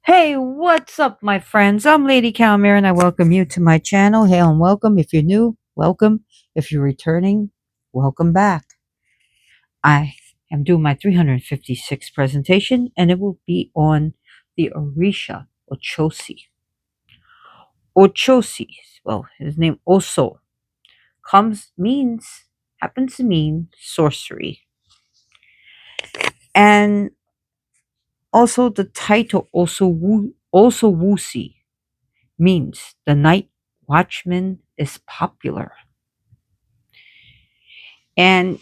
Hey, what's up, my friends? I'm Lady Calmir, and I welcome you to my channel. Hail and welcome. If you're new, welcome. If you're returning, welcome back. I am doing my 356th presentation, and it will be on the Orisha Ochosi. Ochosi, well, his name Oso, happens to mean sorcery. And also the title Osowusi means the night watchman is popular. And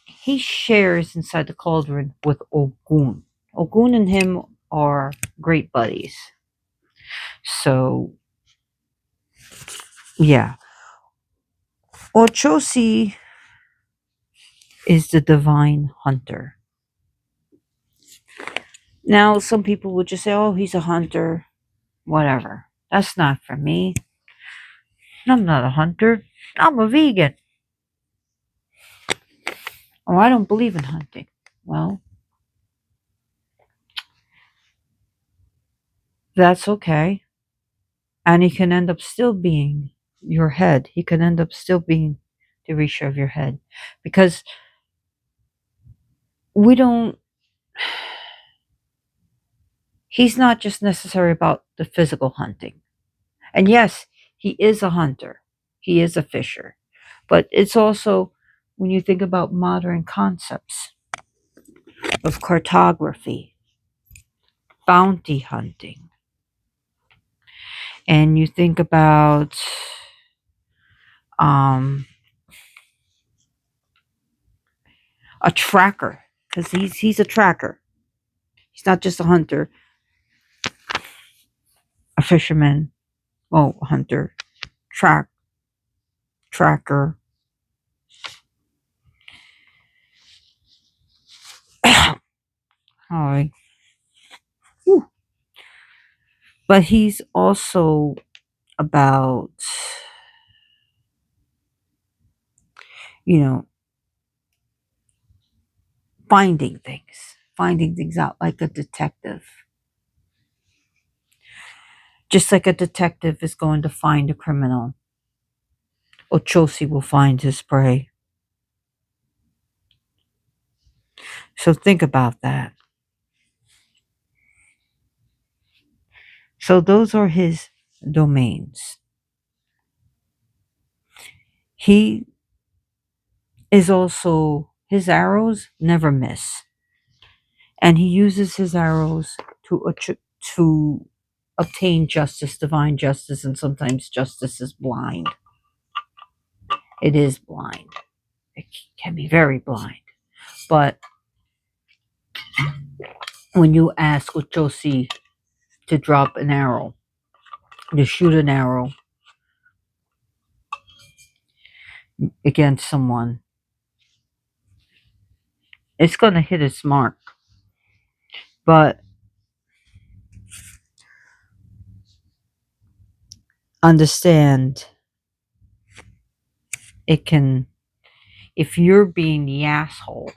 he shares inside the cauldron with Ogun. Ogun and him are great buddies. So, yeah. Ochosi is the divine hunter. Now, some people would just say, oh, he's a hunter, whatever. That's not for me. I'm not a hunter. I'm a vegan. Oh, I don't believe in hunting. Well, that's okay. And he can end up still being your head. He can end up still being the reacher of your head. Because we don't, he's not just necessary about the physical hunting. And yes, he is a hunter, he is a fisher. But it's also when you think about modern concepts of cartography, bounty hunting, and you think about um, a tracker, because he's a tracker. He's not just a hunter, a fisherman, oh, a hunter, tracker. All right. Whew. But he's also about, you know, finding things out like a detective. Just like a detective is going to find a criminal, Ochosi will find his prey. So think about that. So those are his domains. He is also, his arrows never miss. And he uses his arrows to obtain justice, divine justice, and sometimes justice is blind. It is blind. It can be very blind. But when you ask Ochosi to drop an arrow, to shoot an arrow against someone, it's going to hit its mark. But understand, it can, if you're being the asshole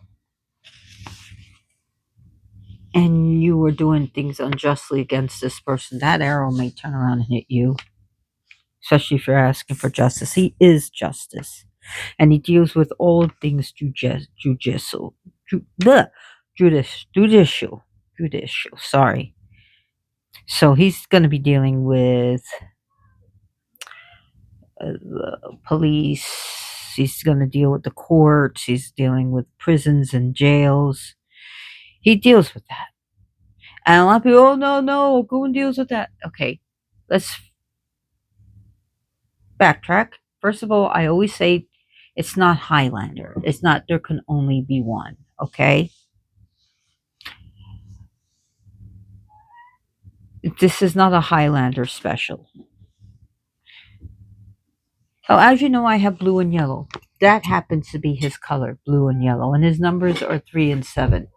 and you were doing things unjustly against this person, that arrow may turn around and hit you, especially if you're asking for justice. He is justice, and he deals with all things judicial, judicial. Sorry. So he's going to be dealing with the police. He's going to deal with the courts. He's dealing with prisons and jails. He deals with that. And a lot of people, oh, no, Goon deals with that. Okay, let's backtrack. First of all, I always say it's not Highlander. It's not, there can only be one. Okay? This is not a Highlander special. Oh, as you know, I have blue and yellow. That happens to be his color, blue and yellow. And his numbers are 3 and 7.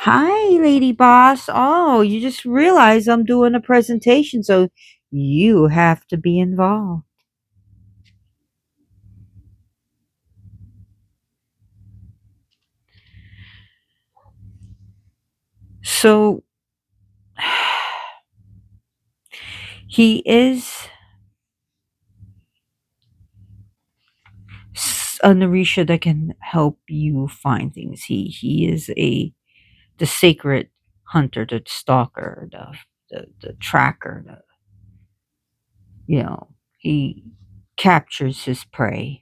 Hi, Lady Boss. Oh, you just realized I'm doing a presentation, so you have to be involved. So, He is a Narisha that can help you find things. He is a the sacred hunter, the stalker, the tracker. He captures his prey.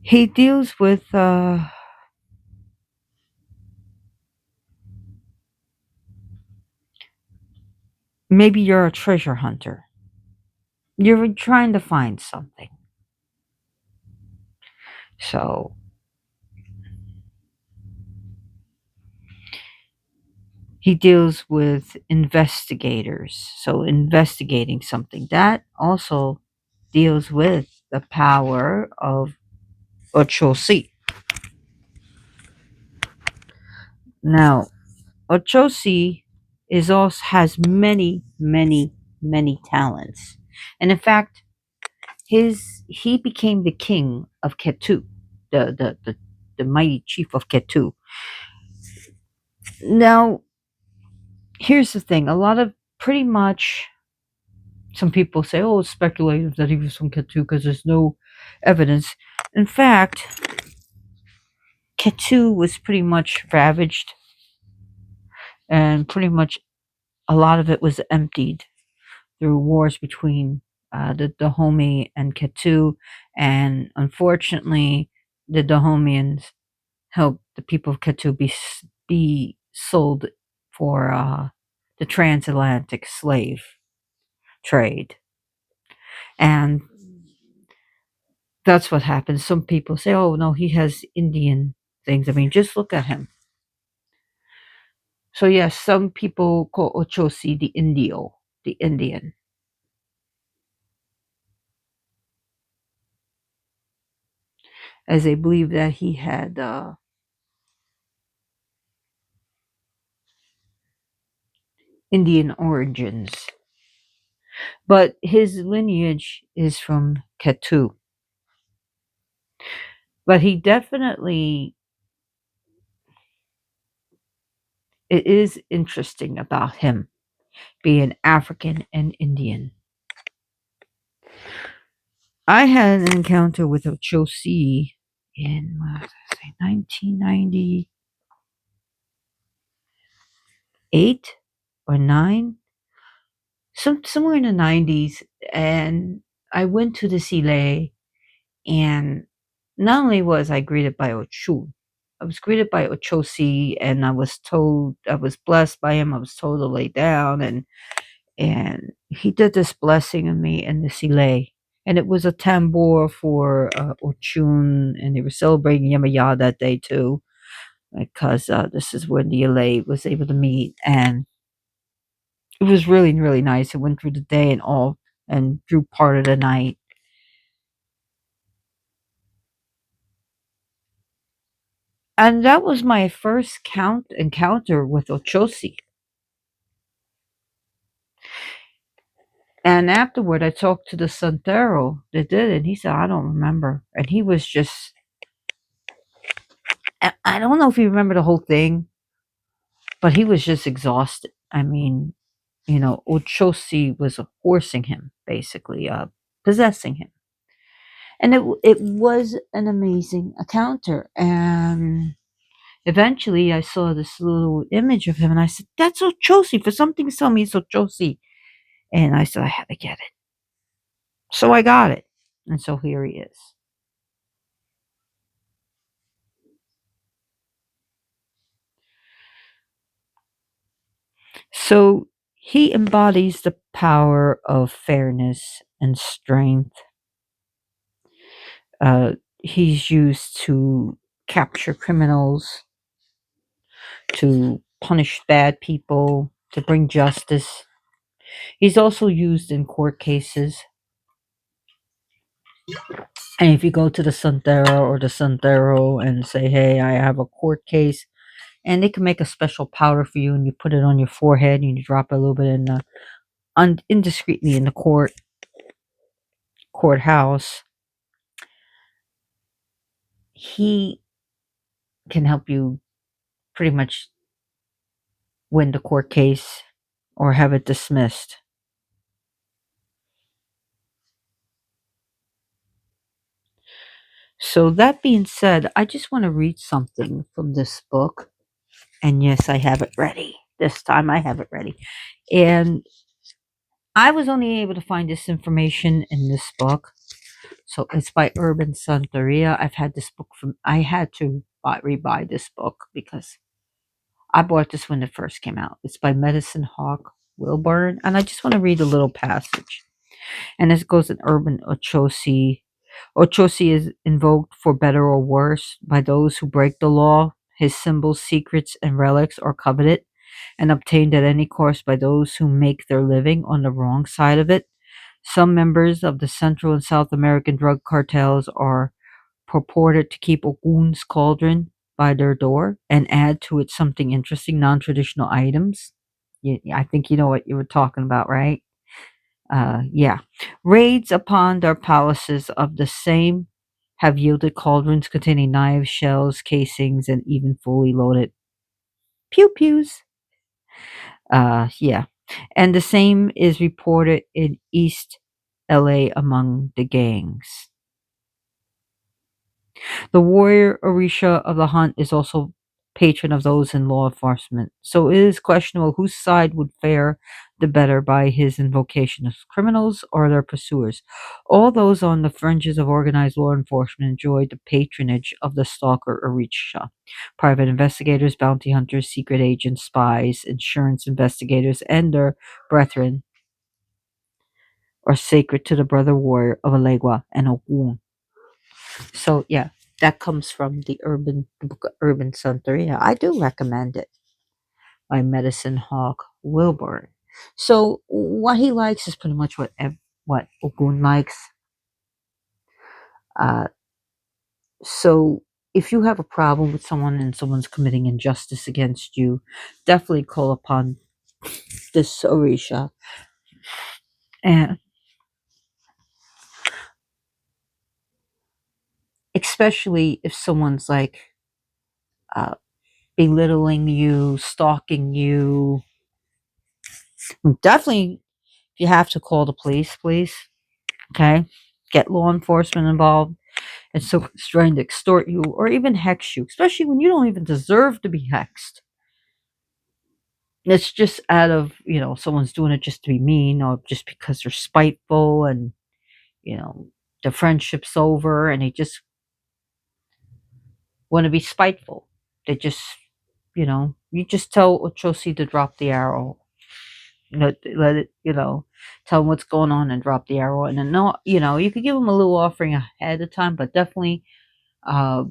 He deals with maybe you're a treasure hunter. You're trying to find something. So he deals with investigators. So investigating something that also deals with the power of Ochosi. Now, Ochosi is also has many, many, many talents. And in fact, he became the king of Ketu, the mighty chief of Ketu. Now, here's the thing: a lot of pretty much some people say, "Oh, it's speculative that he was from Ketu because there's no evidence." In fact, Ketu was pretty much ravaged, and pretty much a lot of it was emptied through wars between the Dahomey and Ketu, and unfortunately, the Dahomeans helped the people of Ketu be sold for the transatlantic slave trade, and that's what happens. Some people say, "Oh no, he has Indian things." I mean, just look at him. So yes, some people call Ochosi the Indio, the Indian, as they believe that he had Indian origins. But his lineage is from Ketu. But he definitely, it is interesting about him being African and Indian. I had an encounter with Ochosi in, what did I say, 1998 or 9, somewhere in the 90s. And I went to the Sile, and not only was I greeted by Ochu, I was greeted by Ochosi, and I was blessed by him. I was told to lay down, and he did this blessing of me in the Sile. And it was a tambour for Ochun, and they were celebrating Yamaya that day too, because this is when the LA was able to meet, and it was really, really nice. It went through the day and all, and through part of the night. And that was my first encounter with Ochosi. And afterward, I talked to the Santero that did it, and he said, I don't remember. And he was just, I don't know if he remembered the whole thing, but he was just exhausted. I mean, Ochosi was horsing him, basically, possessing him. And it was an amazing encounter. And eventually I saw this little image of him, and I said, That's Ochosi. For something to tell me it's Ochosi. And I said, I had to get it. So I got it. And so here he is. So he embodies the power of fairness and strength. He's used to capture criminals, to punish bad people, to bring justice. He's also used in court cases. And if you go to the Santero or the Santero and say, hey, I have a court case, and they can make a special powder for you, and you put it on your forehead and you drop it a little bit in indiscreetly in the courthouse. he can help you pretty much win the court case or have it dismissed. So, that being said, I just want to read something from this book. And yes, I have it ready. This time I have it ready. And I was only able to find this information in this book. So it's by Urban Santeria. I've had this book from, I had to rebuy this book because I bought this when it first came out. It's by Medicine Hawk Wilburn. And I just want to read a little passage. And this goes in Urban Ochosi. Ochosi is invoked for better or worse by those who break the law. His symbols, secrets, and relics are coveted and obtained at any cost by those who make their living on the wrong side of it. Some members of the Central and South American drug cartels are purported to keep Ogun's cauldron by their door and add to it something interesting, non traditional items. I think you know what you were talking about, right? Yeah. Raids upon their palaces of the same have yielded cauldrons containing knives, shells, casings, and even fully loaded pew pews. Yeah. And the same is reported in East LA among the gangs. The warrior Orisha of the hunt is also patron of those in law enforcement. So it is questionable whose side would fare the better by his invocation of criminals or their pursuers. All those on the fringes of organized law enforcement enjoy the patronage of the stalker Orisha. Private investigators, bounty hunters, secret agents, spies, insurance investigators, and their brethren are sacred to the brother warrior of Alegua and Ogun. So yeah, that comes from the book Urban Santeria. I do recommend it by Medicine Hawk Wilbur. So what he likes is pretty much what Ogun likes. Uh, so if you have a problem with someone and someone's committing injustice against you, definitely call upon this Orisha. And especially if someone's like uh, belittling you, stalking you, definitely if you have to call the police, please. Okay? Get law enforcement involved. And so it's trying to extort you or even hex you, especially when you don't even deserve to be hexed. It's just out of, someone's doing it just to be mean or just because they're spiteful and, you know, the friendship's over and they just want to be spiteful. They just, you just tell Ochosi to drop the arrow. Let it, tell them what's going on and drop the arrow. And then, no, you could give them a little offering ahead of time, but definitely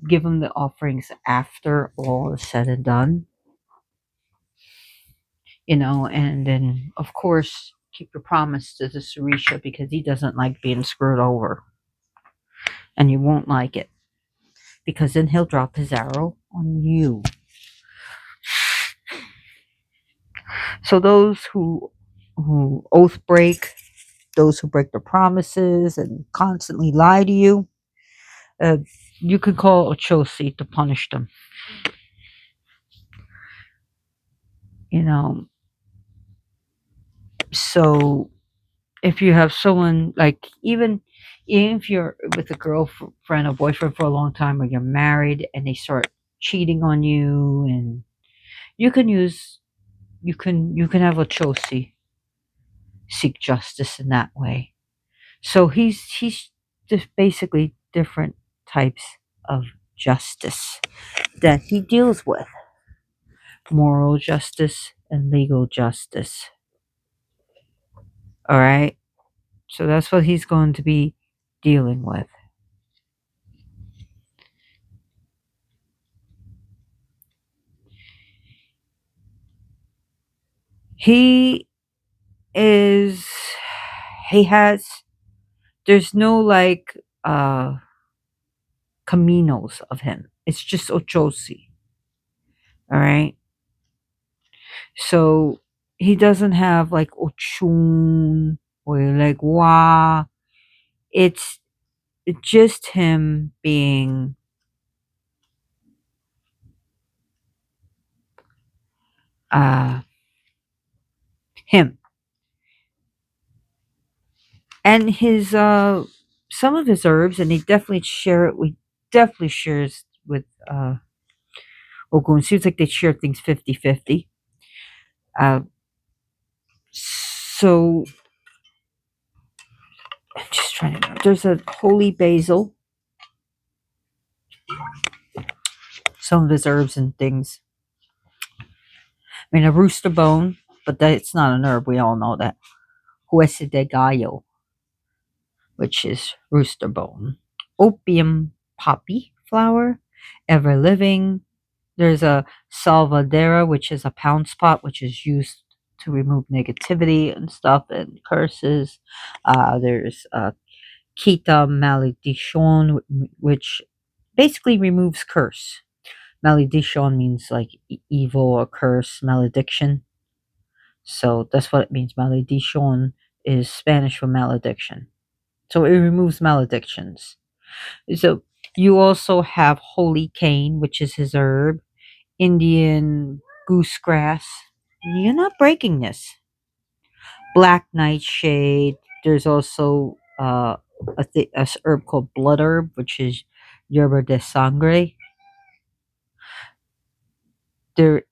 give them the offerings after all is said and done, and then, of course, keep your promise to the Sarisha because he doesn't like being screwed over. And you won't like it because then he'll drop his arrow on you. So those who oath break, those who break their promises and constantly lie to you, uh, you can call Ochosi to punish them. You know, so if you have someone like even if you're with a girlfriend or boyfriend for a long time or you're married and they start cheating on you and you can use you can have a Chosi seek justice in that way. So he's just basically different types of justice that he deals with: moral justice and legal justice. All right, so that's what he's going to be dealing with. He is he has there's no like caminos of him. It's just Ochosi. All right. So he doesn't have like Ochun or like Wa. It's just him being uh, him and his some of his herbs, and they definitely share it. We definitely shares with Ogun. Seems like they share things 50-50. Uh, so I'm just trying to remember. There's a holy basil, some of his herbs and things. I mean, a rooster bone, but it's not an herb. We all know that. Hueso de gallo, which is rooster bone. Opium poppy flower, ever living. There's a salvadera, which is a pound spot, which is used to remove negativity and stuff and curses. There's Kita malediction, which basically removes curse. Malediction means like evil or curse, malediction. So that's what it means. Malediction is Spanish for malediction. So it removes maledictions. So you also have holy cane, which is his herb, Indian goosegrass. You're not breaking this. Black nightshade. There's also a herb called blood herb, which is yerba de sangre. There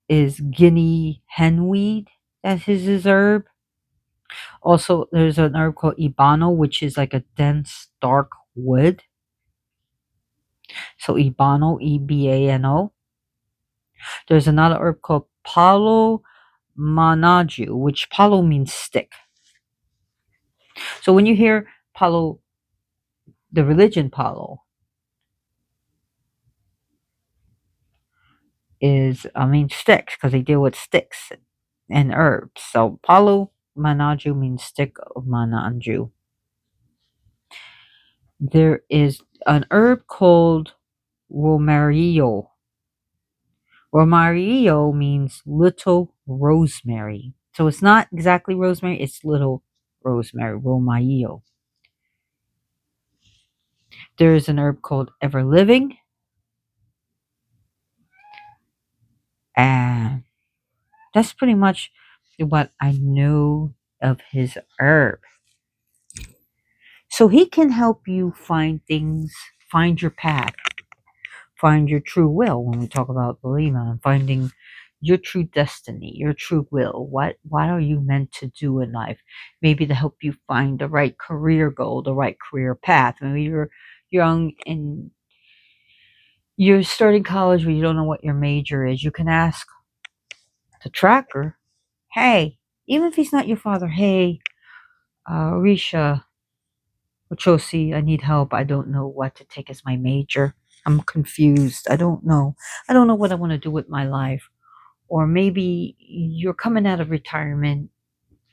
is Guinea henweed. That is his herb. Also, there's an herb called Ibano, which is like a dense, dark wood. So Ibano, Ebano. There's another herb called Palo Manaju, which Palo means stick. So when you hear Palo, the religion Palo is, I mean, sticks because they deal with sticks and herbs. So Palo Manaju means stick of Manaju. There is an herb called Romarillo. Romarillo means little rosemary. So it's not exactly rosemary, it's little rosemary, Romarillo. There is an herb called ever living. And that's pretty much what I know of his herb. So he can help you find things, find your path, find your true will when we talk about the Lima and finding your true destiny, your true will. What are you meant to do in life? Maybe to help you find the right career goal, the right career path. Maybe you're young and you're starting college but you don't know what your major is. You can ask the tracker, hey, even if he's not your father, hey, Risha, Ochosi, I need help. I don't know what to take as my major. I'm confused. I don't know. I don't know what I want to do with my life. Or maybe you're coming out of retirement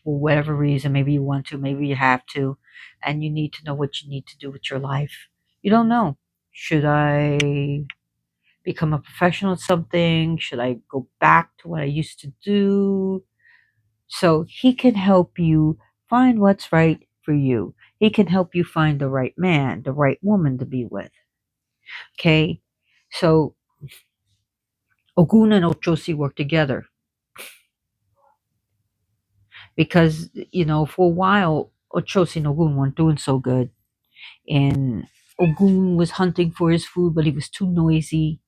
for whatever reason. Maybe you want to, maybe you have to, and you need to know what you need to do with your life. You don't know. Should I become a professional at something? Should I go back to what I used to do? So he can help you find what's right for you. He can help you find the right man, the right woman to be with. Okay? So Ogun and Ochosi work together because, for a while, Ochosi and Ogun weren't doing so good. And Ogun was hunting for his food, but he was too noisy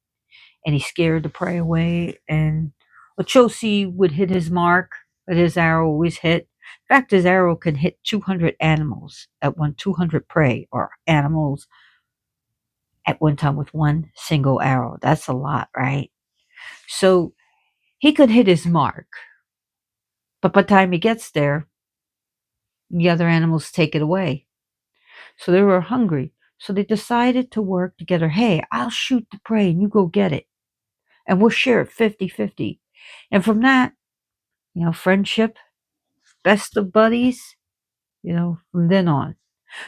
and he scared the prey away. And Ochosi would hit his mark, but his arrow always hit. In fact, his arrow can hit 200 animals at 200 prey or animals at one time with one single arrow. That's a lot, right? So he could hit his mark, but by the time he gets there, the other animals take it away. So they were hungry. So they decided to work together. Hey, I'll shoot the prey and you go get it. And we'll share it 50-50. And from that, friendship, best of buddies, from then on.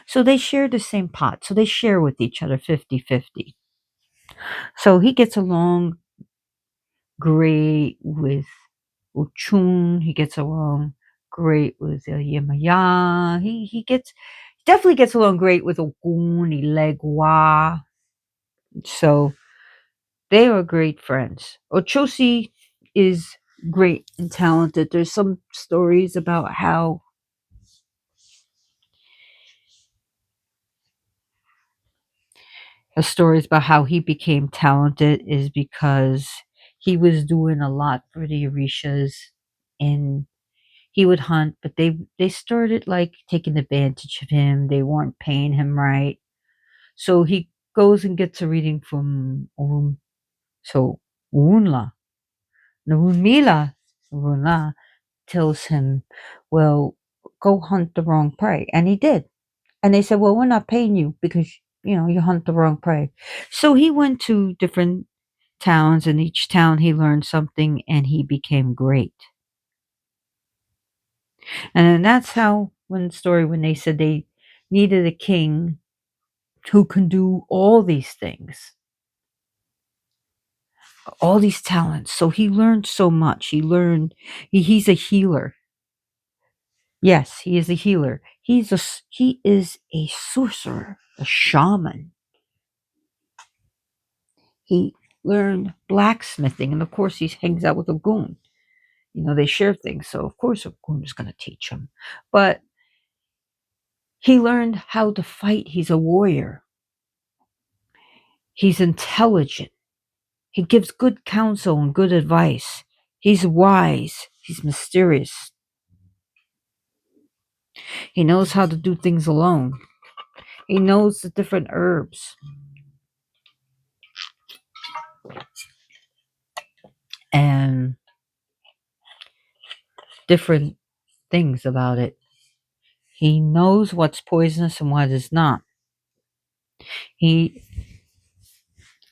So they share the same pot. So they share with each other 50-50. So he gets along great with Uchun. He gets along great with Yemaya. Definitely gets along great with Ogun, Ilegwa. So they are great friends. Ochosi is great and talented. There's some stories about how he became talented is because he was doing a lot for the Orishas, and he would hunt, but they started like taking advantage of him. They weren't paying him right. So he goes and gets a reading from so Unla. Narumila Runa tells him, well, go hunt the wrong prey. And he did. And they said, well, we're not paying you because, you hunt the wrong prey. So he went to different towns, and each town he learned something and he became great. And then that's how, when they said they needed a king who can do all these things, all these talents. So he learned so much. He's a healer. Yes, he is a healer. He is a sorcerer, a shaman. He learned blacksmithing, and of course he hangs out with a goon. They share things, so of course a goon is going to teach him. But he learned how to fight. He's a warrior. He's intelligent. He gives good counsel and good advice. He's wise. He's mysterious. He knows how to do things alone. He knows the different herbs and different things about it. He knows what's poisonous and what is not. He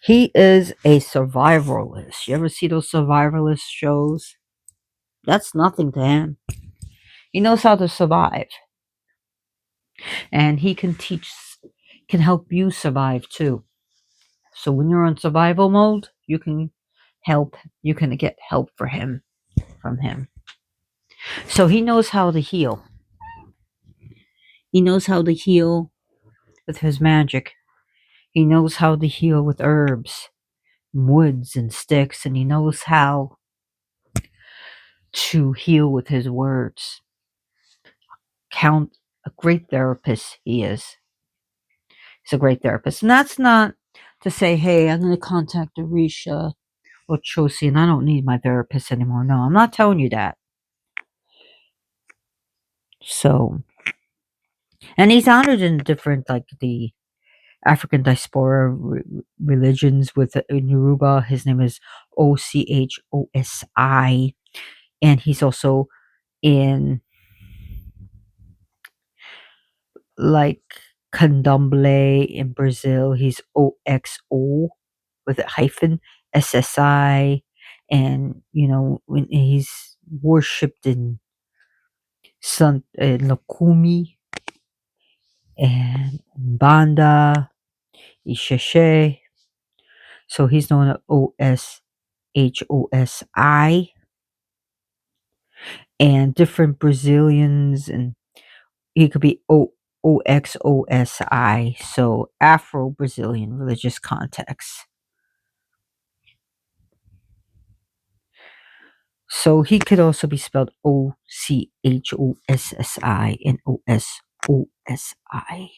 he is a survivalist. You ever see those survivalist shows? That's nothing to him. He knows how to survive. And he can help you survive too. So when you're on survival mode, you can get help from him. So he knows how to heal. He knows how to heal with his magic. He knows how to heal with herbs, woods, and sticks, and he knows how to heal with his words. Count a great therapist he is. He's a great therapist. And that's not to say, hey, I'm going to contact Arisha Ochosi and I don't need my therapist anymore. No, I'm not telling you that. So, and he's honored in different, like the African diaspora religions. With in Yoruba, his name is Ochosi, and he's also in like Candomblé in Brazil. He's OXO with a hyphen SSI, and when he's worshipped in Lokumi and Banda, Isheshe. So he's known as OSHOSI, and different Brazilians, and he could be OXOSI, so Afro Brazilian religious context. So he could also be spelled OCHOSSI and OSOSI.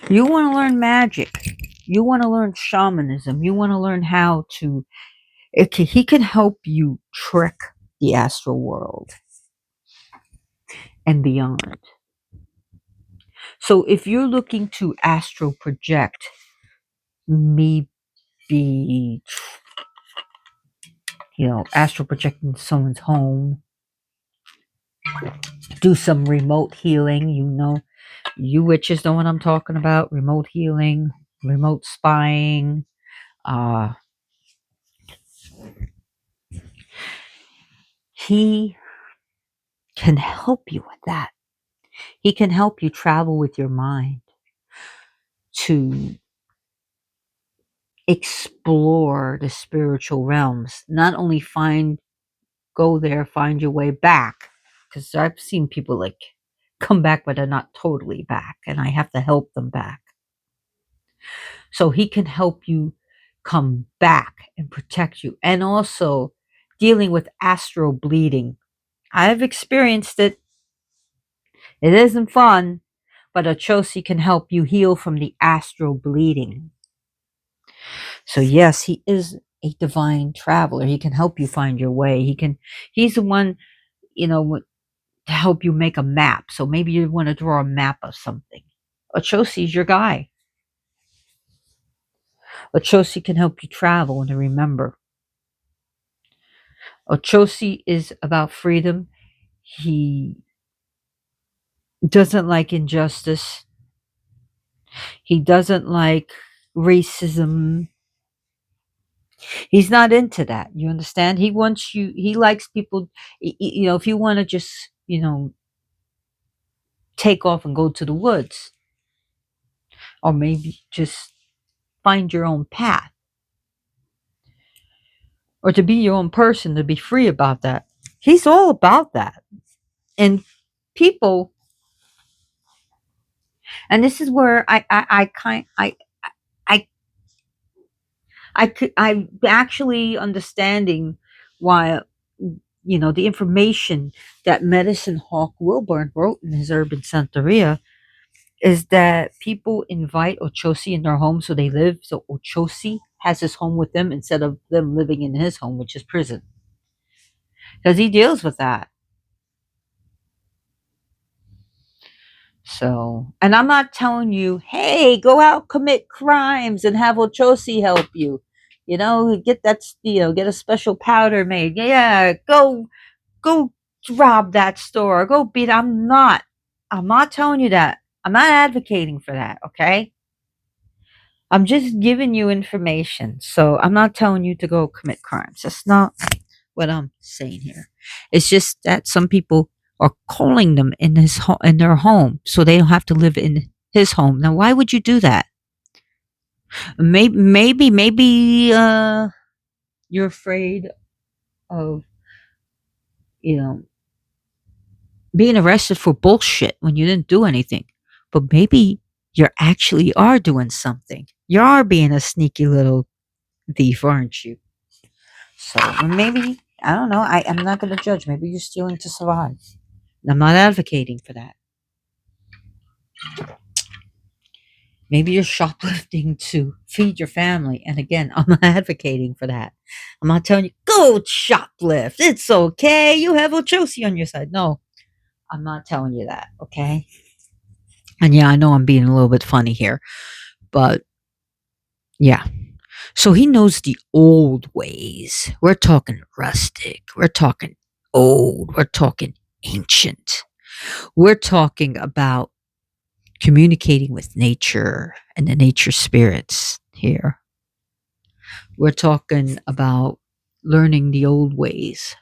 You want to learn magic. You want to learn shamanism. You want to learn how to. He can help you trick the astral world and beyond. So if you're looking to astral project, maybe, astral projecting someone's home, do some remote healing, you witches know what I'm talking about. Remote healing, remote spying. He can help you with that. He can help you travel with your mind to explore the spiritual realms. Not only go there, find your way back. Because I've seen people like come back, but they're not totally back, and I have to help them back. So he can help you come back and protect you. And also, dealing with astral bleeding. I've experienced it. It isn't fun, but Ochosi can help you heal from the astral bleeding. So yes, he is a divine traveler. He can help you find your way. He's the one, you know, to help you make a map. So maybe you want to draw a map of something. Ochosi's your guy. Ochosi can help you travel and to remember. Ochosi is about freedom. He doesn't like injustice. He doesn't like racism. He's not into that. You understand? He wants you, he likes people, if you want to just, take off and go to the woods, or maybe just find your own path, or to be your own person, to be free about that. He's all about that. And people, and this is where I I'm actually understanding why, the information that Medicine Hawk Wilburn wrote in his Urban Santeria is that people invite Ochosi in their home, so they live. So Ochosi has his home with them instead of them living in his home, which is prison, because he deals with that. So, and I'm not telling you, hey, go out, commit crimes, and have Ochosi help you. Get that, get a special powder made. Yeah, go rob that store. Go beat. I'm not telling you that. I'm not advocating for that. Okay. I'm just giving you information. So I'm not telling you to go commit crimes. That's not what I'm saying here. It's just that some people are calling them in their home, so they don't have to live in his home. Now, why would you do that? Maybe you're afraid of you know being arrested for bullshit when you didn't do anything. But maybe you actually are doing something. You are being a sneaky little thief, aren't you? So maybe, I don't know. I'm not going to judge. Maybe you're stealing to survive. I'm not advocating for that. Maybe you're shoplifting to feed your family. And again, I'm not advocating for that. I'm not telling you, go shoplift. It's okay. You have Ochosi on your side. No, I'm not telling you that. Okay. And yeah, I know I'm being a little bit funny here, but yeah. So he knows the old ways. We're talking rustic. We're talking old. We're talking ancient. We're talking about communicating with nature and the nature spirits here. We're talking about learning the old ways,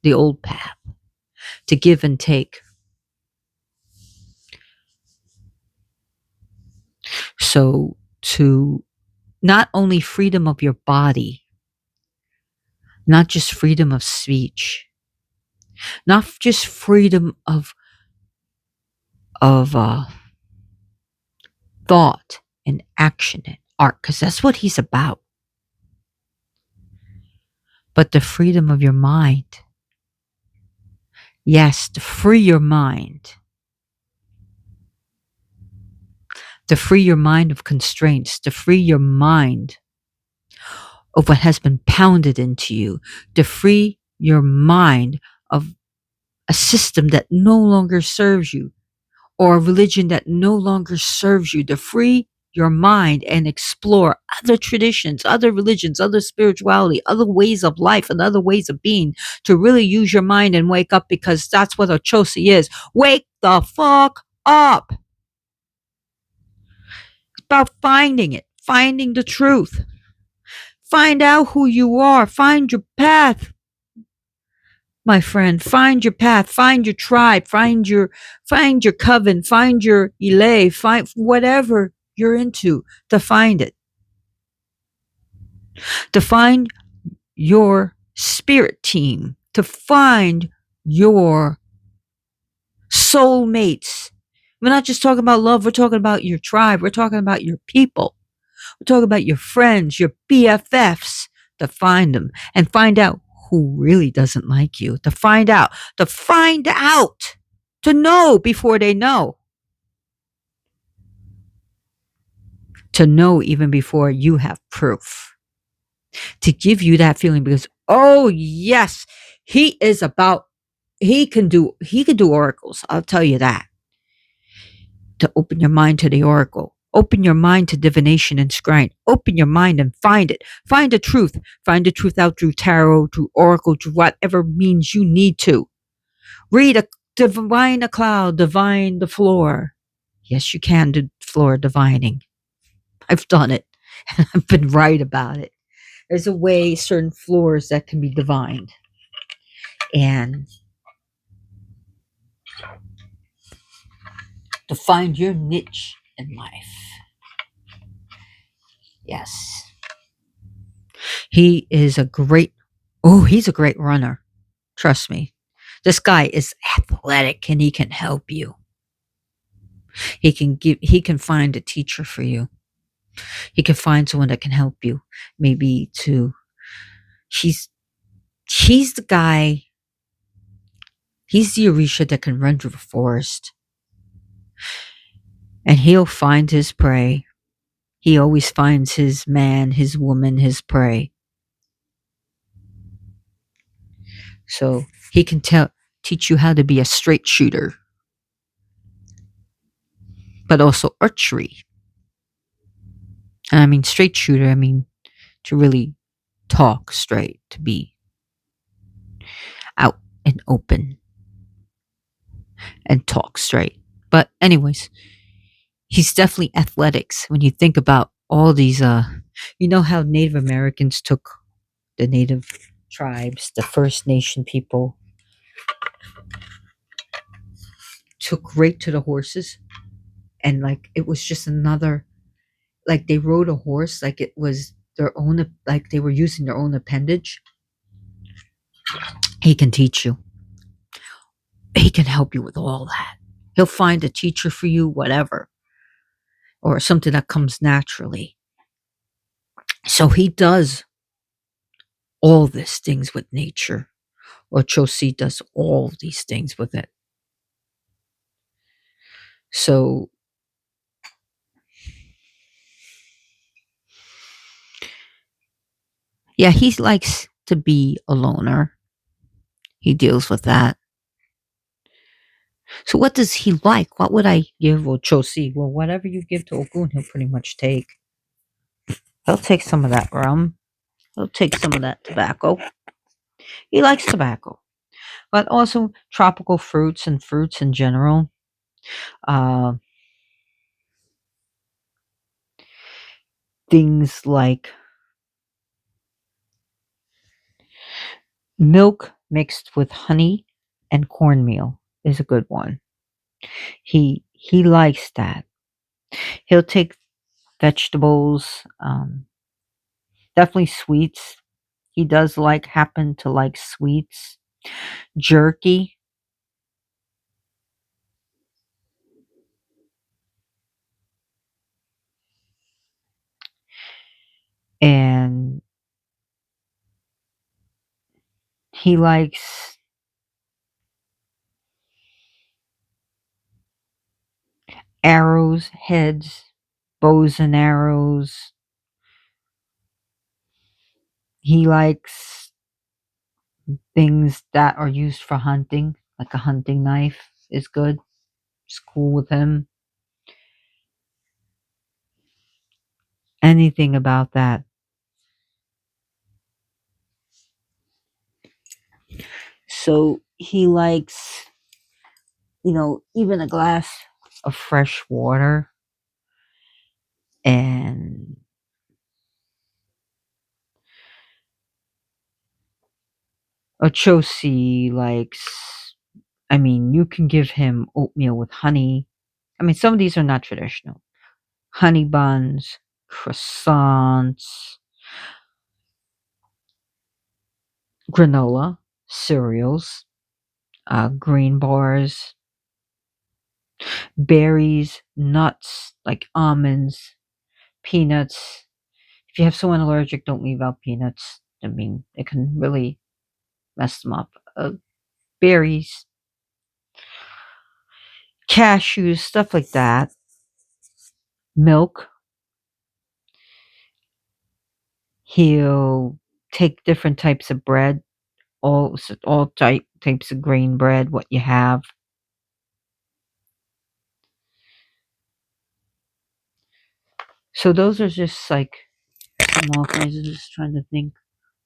the old path, to give and take. So, to not only freedom of your body, not just freedom of speech, not just freedom of thought and action and art, because that's what he's about, but the freedom of your mind. Yes, to free your mind, to free your mind of constraints, to free your mind of what has been pounded into you, to free your mind of a system that no longer serves you, or a religion that no longer serves you, to free your mind and explore other traditions, other religions, other spirituality, other ways of life, and other ways of being, to really use your mind and wake up, because that's what Ochosi is. Wake the fuck up. It's about finding it, finding the truth. Find out who you are. Find your path, my friend. Find your path. Find your tribe. Find your coven. Find your elay. Find whatever you're into, to find it. To find your spirit team. To find your soulmates. We're not just talking about love. We're talking about your tribe. We're talking about your people. We're talking about your friends, your BFFs. To find them and find out who really doesn't like you, to find out, to know before they know, to know even before you have proof, to give you that feeling because, oh, yes, he is about, he can do oracles. I'll tell you that. To open your mind to the oracle. Open your mind to divination and scrying. Open your mind and find it. Find the truth. Find the truth out through tarot, through oracle, through whatever means you need to. Read a divine a cloud, divine the floor. Yes, you can do floor divining. I've done it and I've been right about it. There's a way certain floors that can be divined. And to find your niche in life. Yes. He is a great, oh, he's a great runner. Trust me. This guy is athletic and he can help you. He can find a teacher for you. He can find someone that can help you. Maybe to, he's, he's the guy, he's the Orisha that can run through the forest and he'll find his prey. He always finds his man, his woman, his prey. So he can teach you how to be a straight shooter, but also archery. And I mean straight shooter, I mean to really talk straight, to be out and open and talk straight. But anyways, he's definitely athletics when you think about all these you know how Native Americans took the native tribes, the First Nation people, took right to the horses and like it was just another, like they rode a horse like it was their own, like they were using their own appendage. He can teach you. He can help you with all that. He'll find a teacher for you, whatever, or something that comes naturally. So he does all these things with nature. Ochosi does all these things with it. So yeah, he likes to be a loner. He deals with that. So what does he like? What would I give Ochosi? Well, whatever you give to Ogun, he'll pretty much take. He'll take some of that rum. He'll take some of that tobacco. He likes tobacco, but also tropical fruits and fruits in general. Uh, things like milk mixed with honey and cornmeal is a good one. He likes that. He'll take vegetables, definitely sweets. He does happen to like sweets, jerky, and he likes arrows, heads, bows and arrows. He likes things that are used for hunting, like a hunting knife is good. It's cool with him. Anything about that. So he likes, even a glass of fresh water, and Ochosi likes, I mean, you can give him oatmeal with honey. I mean, some of these are not traditional. Honey buns, croissants, granola, cereals, green bars, berries, nuts like almonds, peanuts. If you have someone allergic, don't leave out peanuts. I mean, it can really mess them up. Berries, cashews, stuff like that. Milk. He'll take different types of bread, all types of grain bread, what you have. So those are just like small things. I'm just trying to think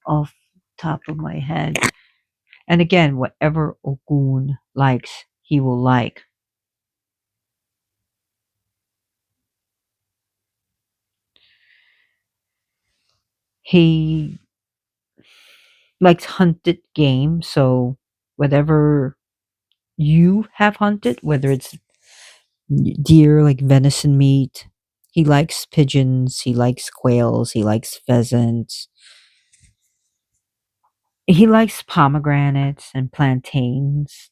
off top of my head. And again, whatever Ogun likes, he will like. He likes hunted game, so whatever you have hunted, whether it's deer like venison meat, he likes pigeons, he likes quails, he likes pheasants, he likes pomegranates and plantains.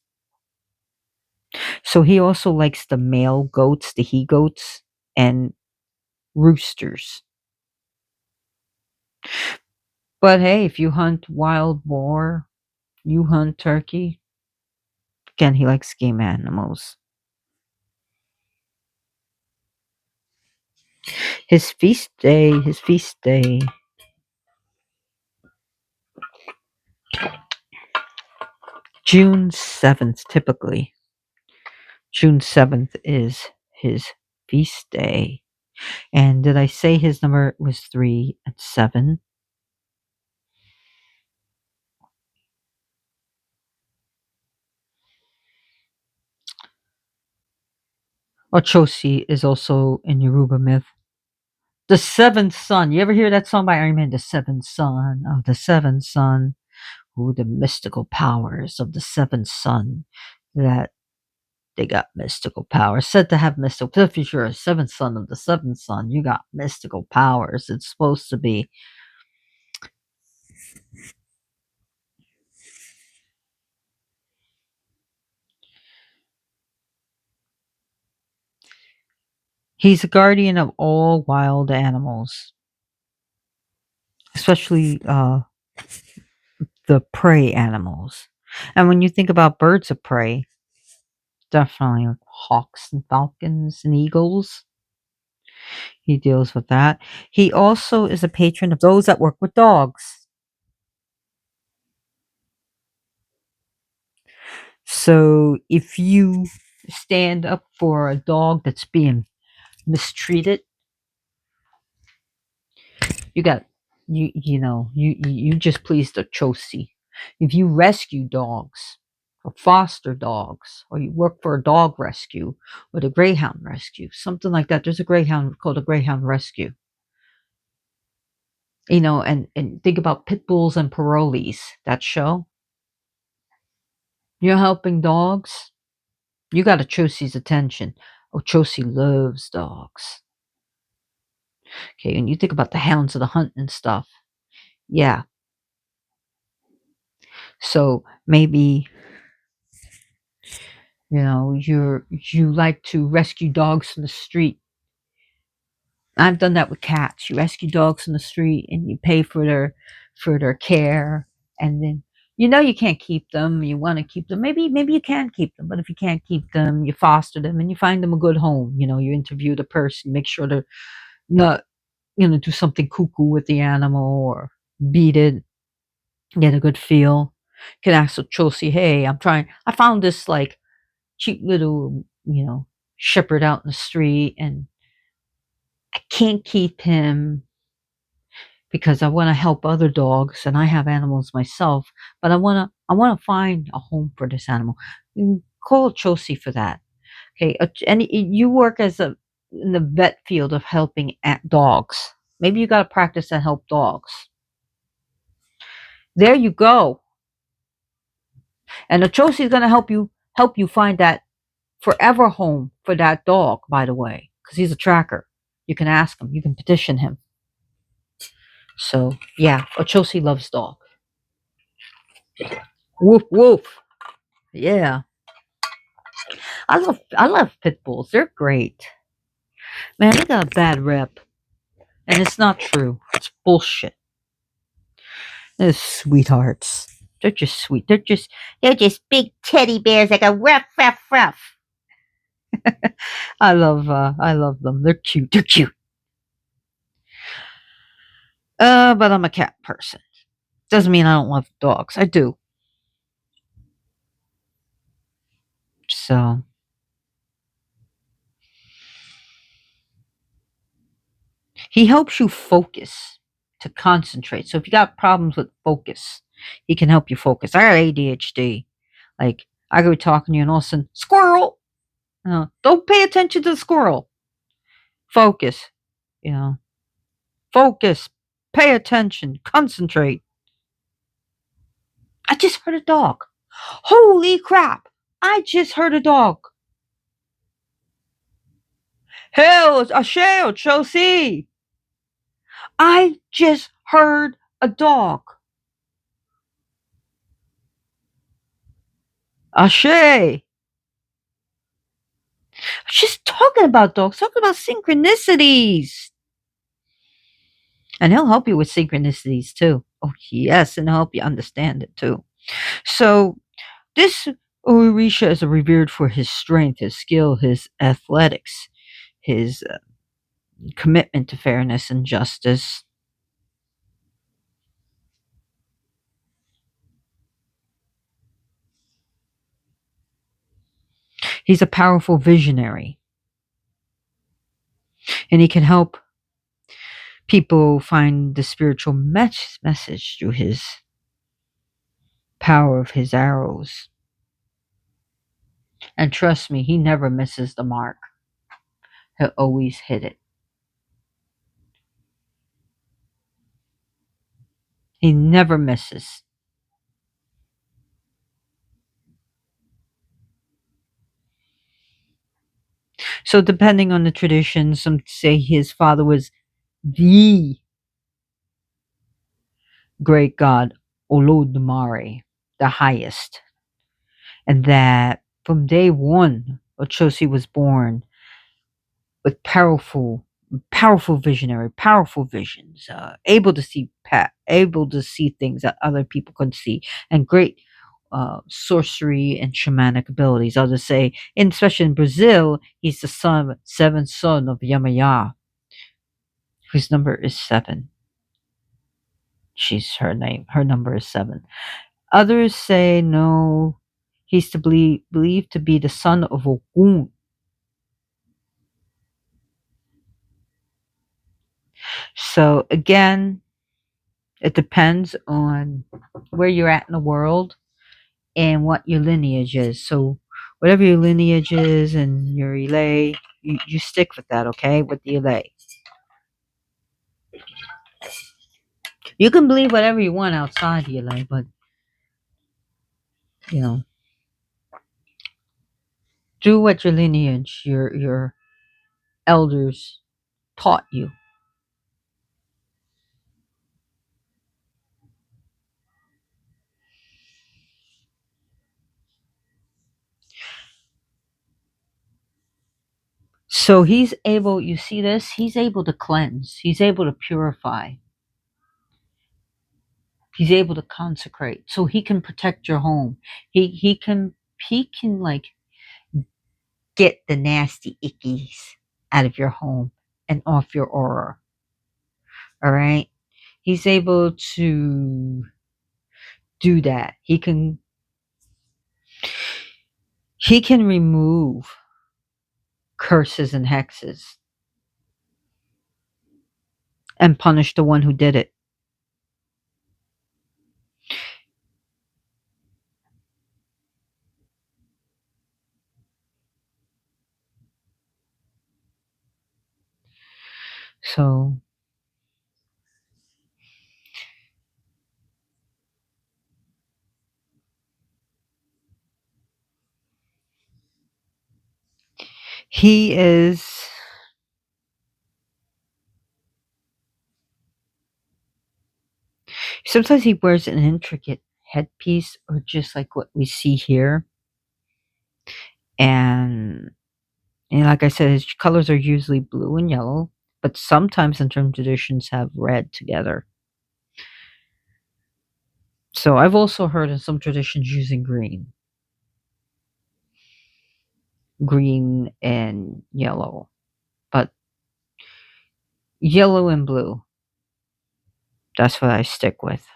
So he also likes the male goats, the he goats, and roosters. But hey, if you hunt wild boar, you hunt turkey. Again, he likes game animals. His feast day, June 7th, typically. June 7th is his feast day. And did I say his number was 3 and 7? Ochosi is also in Yoruba myth. The seventh son. You ever hear that song by Iron Man? The seventh son of the seventh son. Who the mystical powers of the seventh son. That they got mystical powers. Said to have mystical. If you're a seventh son of the seventh son, you got mystical powers. It's supposed to be. He's a guardian of all wild animals, especially the prey animals. And when you think about birds of prey, definitely like hawks and falcons and eagles. He deals with that. He also is a patron of those that work with dogs. So if you stand up for a dog that's being mistreated, you got you just pleased the Chosi. If you rescue dogs or foster dogs or you work for a dog rescue or the greyhound rescue, something like that. There's a greyhound called a greyhound rescue. And think about pit bulls and parolees, that show. You're helping dogs, you got Ochosi's attention. Ochosi loves dogs. Okay, and you think about the hounds of the hunt and stuff. Yeah. So maybe you like to rescue dogs from the street. I've done that with cats. You rescue dogs from the street and you pay for their care, and then you can't keep them. You want to keep them. Maybe you can keep them, but if you can't keep them, you foster them and you find them a good home. You interview the person, make sure they're not do something cuckoo with the animal or beat it, get a good feel. You can ask Chelsea, hey, I found this like cute little, shepherd out in the street and I can't keep him because I want to help other dogs and I have animals myself, but I want to find a home for this animal. Call Chelsea for that. Okay, and you work in the vet field of helping at dogs. Maybe you got to practice and help dogs. There you go. And Ochosi is going to help you find that forever home for that dog, by the way, because he's a tracker. You can ask him, you can petition him. So yeah, Ochosi loves dog. Woof woof. Yeah. I love pit bulls. They're great. Man, they got a bad rep. And it's not true. It's bullshit. They're sweethearts. They're just sweet. They're just big teddy bears like a ruff ruff ruff. I love them. They're cute. They're cute. But I'm a cat person. Doesn't mean I don't love dogs. I do. So he helps you focus, to concentrate. So if you got problems with focus, he can help you focus. I got ADHD. Like I could be talking to you and all of a sudden, squirrel. Don't pay attention to the squirrel. Focus. You know, focus. Pay attention. Concentrate. I just heard a dog. Holy crap! I just heard a dog. Hell, it's Ashe, Ochosi. I just heard a dog. Ashe. Just talking about dogs, talking about synchronicities. And he'll help you with synchronicities too. Oh, yes, and he'll help you understand it too. So, this Orisha is revered for his strength, his skill, his athletics, his commitment to fairness and justice. He's a powerful visionary, and he can help people find the spiritual message through his power of his arrows. And trust me, he never misses the mark. He'll always hit it. He never misses. So, depending on the tradition, some say his father was the great god Olodumare, the highest, and that from day one, Ochosi was born with powerful visionary, powerful visions, able to see things that other people couldn't see, and great sorcery and shamanic abilities. Others say, especially in Brazil, he's the seventh son of Yamaya, whose number is seven. She's her name. Her number is seven. Others say no, he's to believed to be the son of Ogun. So again, it depends on where you're at in the world and what your lineage is. So whatever your lineage is and your elay, you stick with that, okay? With the elay. You can believe whatever you want outside the elay, but you know, do what your lineage, your elders taught you. So he's able, you see this? He's able to cleanse. He's able to purify. He's able to consecrate. So he can protect your home. He can like get the nasty ickies out of your home and off your aura. All right? He's able to do that. He can remove curses and hexes and punish the one who did it. So he is, sometimes he wears an intricate headpiece or just like what we see here. And like I said, his colors are usually blue and yellow, but sometimes in certain traditions have red together. So I've also heard in some traditions using green and yellow, but yellow and blue, that's what I stick with.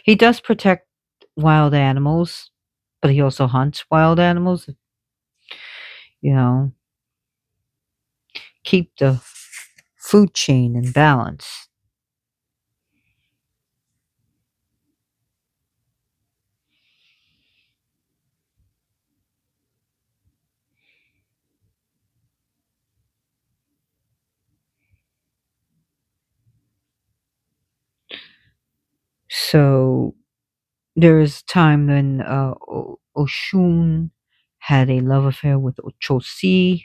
He does protect wild animals, but he also hunts wild animals, you know, keep the food chain in balance. So there was a time when Oshun had a love affair with Ochosi,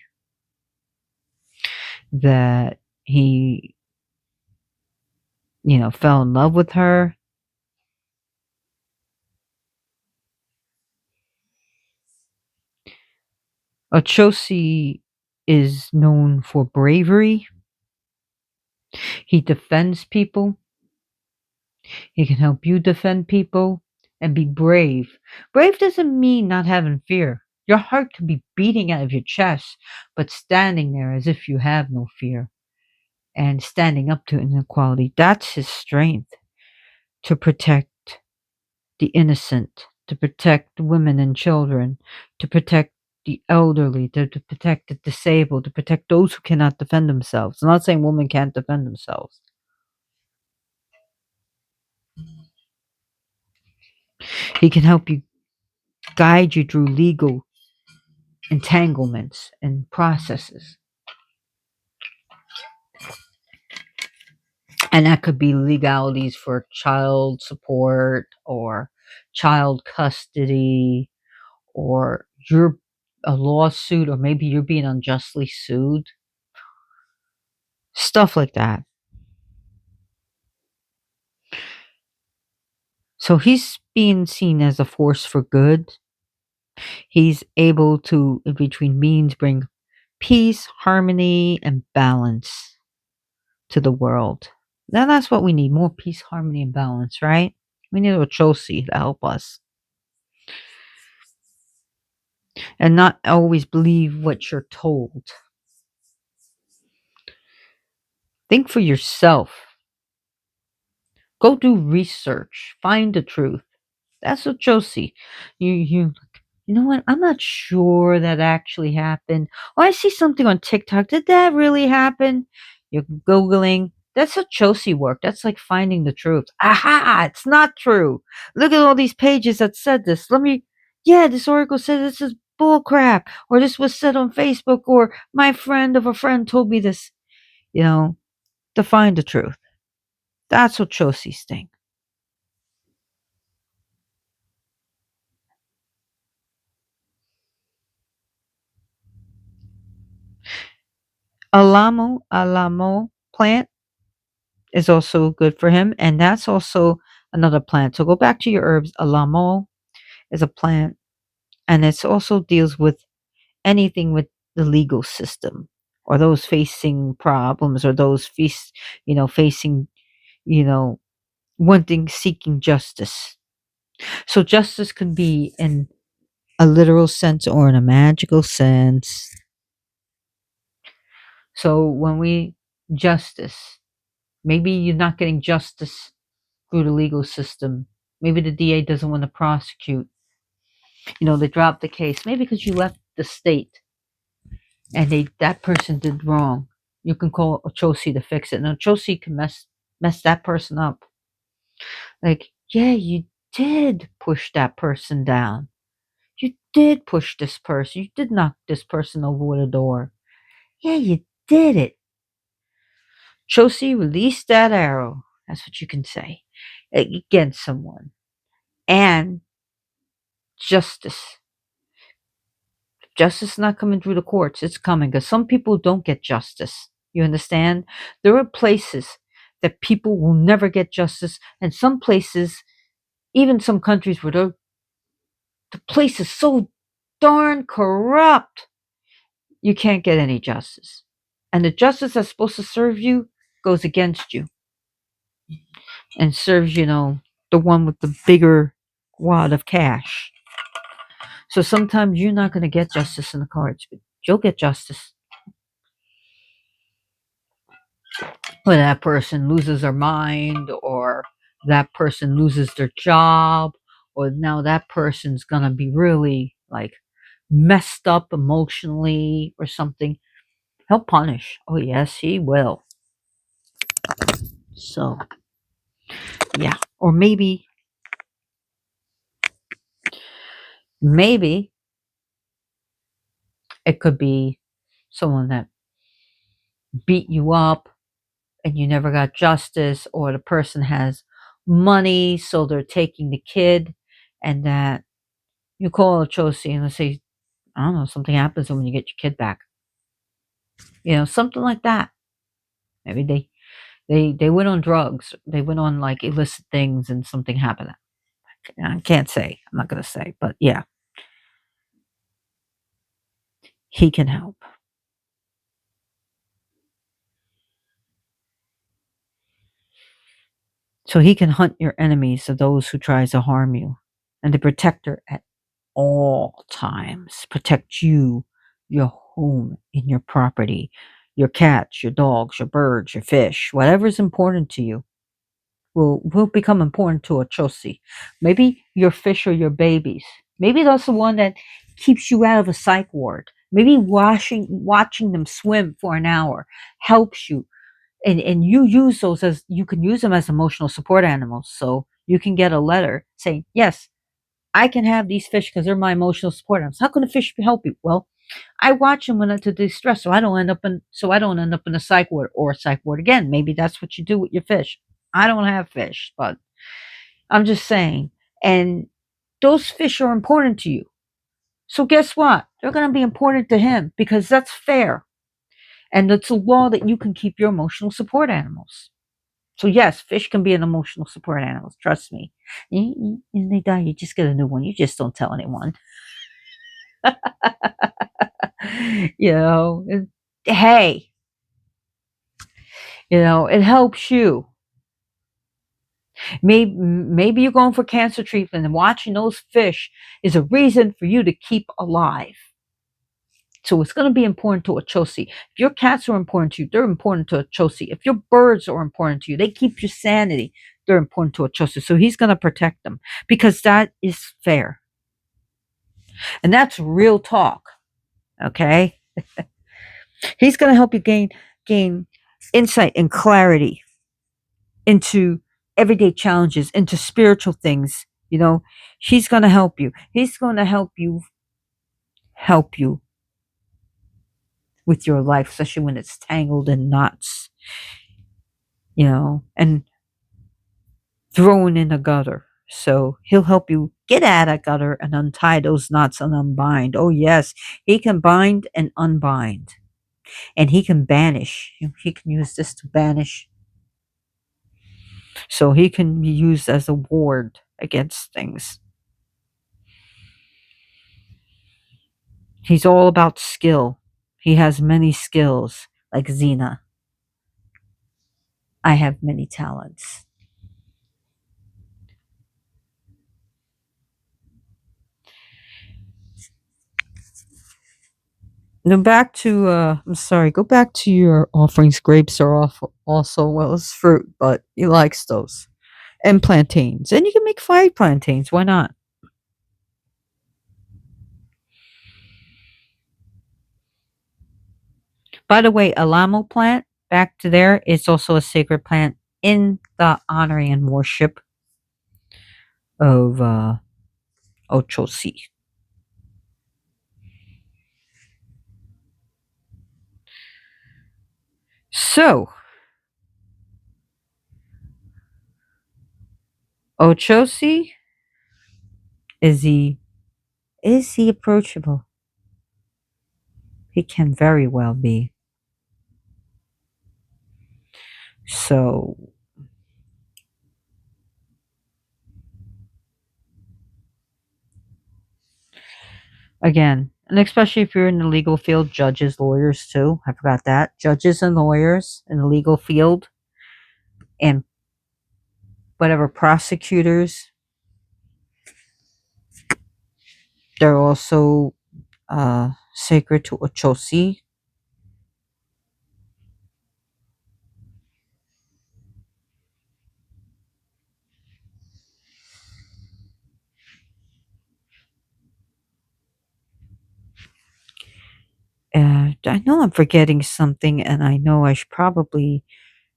that he, fell in love with her. Ochosi is known for bravery. He defends people. He can help you defend people and be brave. Brave doesn't mean not having fear. Your heart could be beating out of your chest, but standing there as if you have no fear and standing up to inequality. That's his strength, to protect the innocent, to protect women and children, to protect the elderly, to protect the disabled, to protect those who cannot defend themselves. I'm not saying women can't defend themselves. He can help you, guide you through legal entanglements and processes. And that could be legalities for child support or child custody, or you're a lawsuit, or maybe you're being unjustly sued. Stuff like that. So he's being seen as a force for good. He's able to, in between means, bring peace, harmony, and balance to the world. Now that's what we need, more peace, harmony, and balance, right? We need Ochosi to help us and not always believe what you're told. Think for yourself. Go do research. Find the truth. That's Ochosi. You know what? I'm not sure that actually happened. Oh, I see something on TikTok. Did that really happen? You're Googling. That's a Chelsea work. That's like finding the truth. Aha! It's not true. Look at all these pages that said this. Yeah, this oracle said this is bull crap. Or this was said on Facebook. Or my friend of a friend told me this. You know, to find the truth. That's what Chelsea's thing. Alamo plant is also good for him, and that's also another plant. So go back to your herbs. Alamo is a plant, and it also deals with anything with the legal system, or those facing problems, or those facing, you know, wanting, seeking justice. So justice could be in a literal sense or in a magical sense. So when we justice, maybe you're not getting justice through the legal system. Maybe the DA doesn't want to prosecute. They dropped the case. Maybe because you left the state and that person did wrong. You can call Ochosi to fix it. And Ochosi can mess that person up. Like, yeah, you did push that person down. You did push this person. You did knock this person over with a door. Yeah, you did it. Chosi released that arrow. That's what you can say against someone. And justice. Justice is not coming through the courts. It's coming because some people don't get justice. You understand? There are places that people will never get justice, and some places, even some countries where the place is so darn corrupt, you can't get any justice. And the justice that's supposed to serve you goes against you and serves, the one with the bigger wad of cash. So sometimes you're not going to get justice in the cards, but you'll get justice. When that person loses their mind, or that person loses their job, or now that person's going to be really like messed up emotionally or something, he'll punish. Oh, yes, he will. So, yeah. Or maybe it could be someone that beat you up and you never got justice, or the person has money, so they're taking the kid, and that you call Ochosi and let's say, I don't know, something happens when you get your kid back. Something like that. Maybe they went on drugs. They went on like illicit things and something happened. I can't say. I'm not going to say. But yeah, he can help. So he can hunt your enemies of those who tries to harm you. And the protector at all times. Protect you, your home, and your property, your cats, your dogs, your birds, your fish, whatever is important to you will become important to Ochosi. Maybe your fish or your babies. Maybe that's the one that keeps you out of a psych ward. Maybe watching them swim for an hour helps you. And you can use them as emotional support animals. So you can get a letter saying, yes, I can have these fish because they're my emotional support animals. How can a fish help you? Well, I watch them when it's a distress, so I don't end up in a psych ward or a psych ward again. Maybe that's what you do with your fish. I don't have fish, but I'm just saying. And those fish are important to you. So guess what? They're going to be important to him because that's fair. And it's a law that you can keep your emotional support animals. So yes, fish can be an emotional support animal. Trust me. And they die, you just get a new one. You just don't tell anyone. you know, hey, it helps you. Maybe you're going for cancer treatment and watching those fish is a reason for you to keep alive. So it's going to be important to Ochosi. If your cats are important to you, they're important to Ochosi. If your birds are important to you, they keep your sanity, they're important to Ochosi. So he's going to protect them because that is fair. And that's real talk. Okay? He's going to help you gain insight and clarity into everyday challenges, into spiritual things. He's going to help you. He's going to help you with your life, especially when it's tangled in knots, and thrown in a gutter. So he'll help you get out of gutter and untie those knots and unbind. Oh yes, he can bind and unbind. And he can banish. He can use this to banish. So he can be used as a ward against things. He's all about skill. He has many skills, like Xena. I have many talents. Now back to I'm sorry, go back to your offerings. Grapes are also well as fruit, but he likes those. And plantains. And you can make fried plantains, why not? By the way, Alamo plant, back to there, it's also a sacred plant in the honoring and worship of Ochosi. So, Ochosi, is he approachable? He can very well be. So, again, and especially if you're in the legal field, judges, lawyers too. I forgot that. Judges and lawyers in the legal field. and whatever prosecutors, they're also sacred to Ochosi. I know I'm forgetting something, and I know probably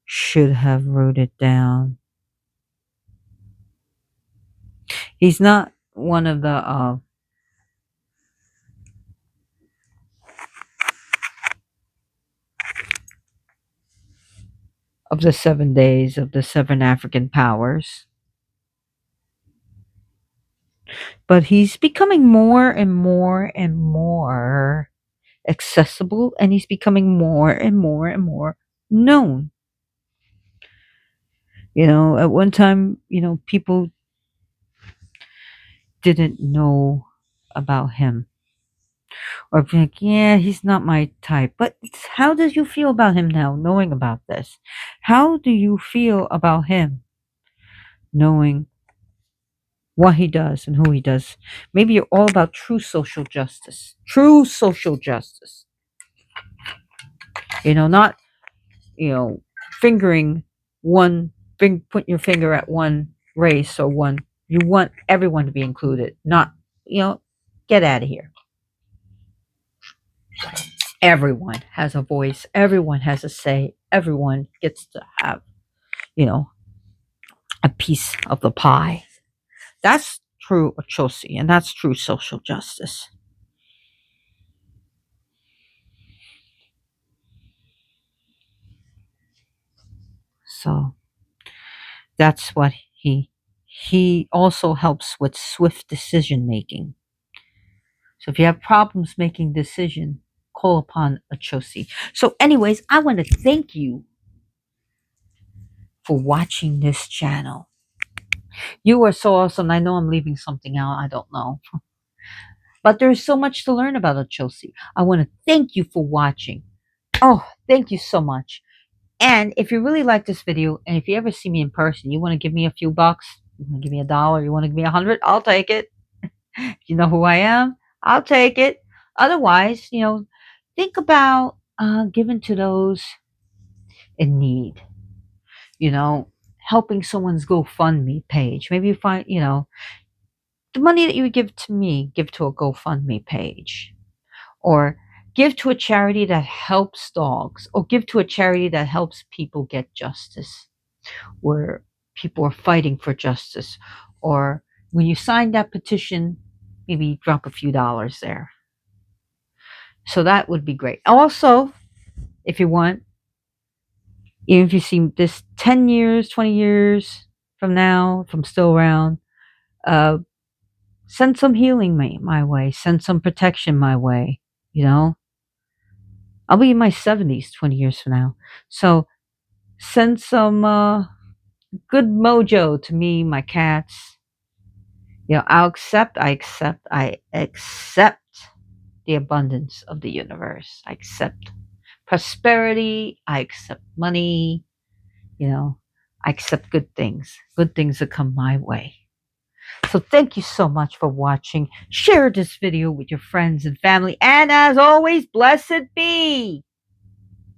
should have wrote it down. He's not one of the 7 days of the seven African powers, but he's becoming more and more and more accessible, and he's becoming more and more and more known. At one time, people didn't know about him, or be like, yeah, he's not my type. But how do you feel about him now, knowing about this? How do you feel about him, knowing what he does and who he does? Maybe you're all about true social justice. True social justice. Not, you know, fingering one, put your finger at one race or one. You want everyone to be included, not, get out of here. Everyone has a voice, everyone has a say, everyone gets to have, you know, a piece of the pie. That's true Ochosi, and that's true social justice. So that's what he also helps with swift decision making. So if you have problems making decision, call upon Ochosi. So anyways, I want to thank you for watching this channel. You are so awesome. I know I'm leaving something out. I don't know. But there's so much to learn about Ochosi. I want to thank you for watching. Oh, thank you so much. And if you really like this video, and if you ever see me in person, you want to give me a few bucks, you want to give me $1, you want to give me 100, I'll take it. You know who I am? I'll take it. Otherwise, think about giving to those in need. You know, helping someone's GoFundMe page. Maybe you find, the money that you would give to me, give to a GoFundMe page, or give to a charity that helps dogs, or give to a charity that helps people get justice, where people are fighting for justice. Or when you sign that petition, maybe drop a few dollars there. So that would be great. Also, if you want, even if you see this 10 years, 20 years from now, if I'm still around, uh, send some healing my way, send some protection my way. You know, I'll be in my 70s 20 years from now. So send some good mojo to me, my cats. I accept the abundance of the universe. I accept prosperity. I accept money. I accept good things. Good things that come my way. So thank you so much for watching. Share this video with your friends and family. And as always, blessed be.